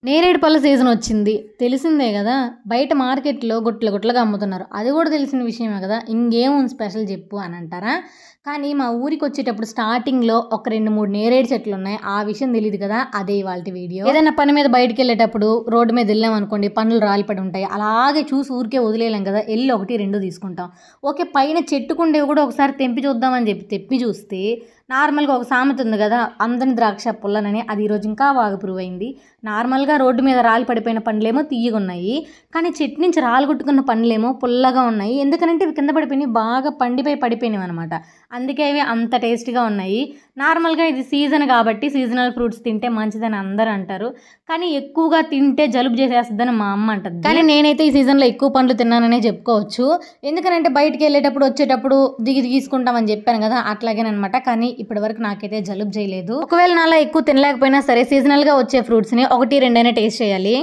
నేరేడు పళ్ళ సీజన్ వచ్చింది. తెలిసిందే గదా! బయట మార్కెట్‌లో గుట్టలు గుట్టలుగా అమ్ముతున్నారు. అది గూడా తెలిసిన విషయమే గదా! ఇంగేముంది స్పెషల్ జెప్పు అనంటారా? కానీ మా ఊరికొచ్చేటప్పుడు స్టార్టింగ్‌లో ఒక 2, 3 నేరేడు చెట్లున్నాయి. ఆ విషయం తెలీదు కదా! అదే ఇవాల్టి వీడియో. ఏదైనా పని మీద బయటికెళ్ళేటప్పుడు రోడ్డు మీద ఎళ్ళామనుకోండి, పండ్లు రాలిపడి ఉంటాయి. అలాగే చూసి ఊరికే వదిలేయలేం గదా! ఎళ్లి 1, 2 తీసుకుంటాం. ఓకే. పైన చెట్టుకుండేవి గూడా ఒకసారి తెంపి చూద్దామని జెప్పి తెప్పి చూస్తే నార్మల్‌గా ఒక సామెత ఉంది గదా! అందని ద్రాక్ష పుల్లనని. అది ఈరోజు ఇంకా బాగా ప్రూవ్ అయింది. నార్మల్‌గా రోడ్డు మీద రాలి పడిపోయిన పండ్లేమో తియ్యగున్నాయి. కానీ చెట్టు నుంచి రాలగొట్టుకున్న పండ్లేమో పుల్లగా ఉన్నాయి. ఎందుకనంటే ఇవి కింద పడిపోయినయి, బాగా పడిపోయినవనమాట. అందుకే అవి అంత టేస్ట్‌గా ఉన్నాయి. నార్మల్‌గా ఇది సీజన్ కాబట్టి సీజనల్ ఫ్రూట్స్ తింటే మంచిదని అందరూ అంటారు. కానీ ఎక్కువగా తింటే జలుబు చేసేస్తదని మా అమ్మ అంటది. కానీ నేనైతే ఈ సీజన్‌లో ఎక్కువ పండ్లు తిన్నాననే చెప్పుకోవచ్చు. ఎందుకనంటే బయటికెళ్ళేటప్పుడు, వచ్చేటప్పుడు దిగి తీసుకుంటామని చెప్పాను గదా! అట్లాగేననమాట. కానీ ఇప్పటి వరకు నాకైతే జలుబు చేయలేదు. ఒకవేళ నాలా ఎక్కువ తినలేకపోయినా సరే సీజనల్‌గా వచ్చే ఫ్రూట్స్‌ని 1, 2 టేస్ట్ చేయాలి.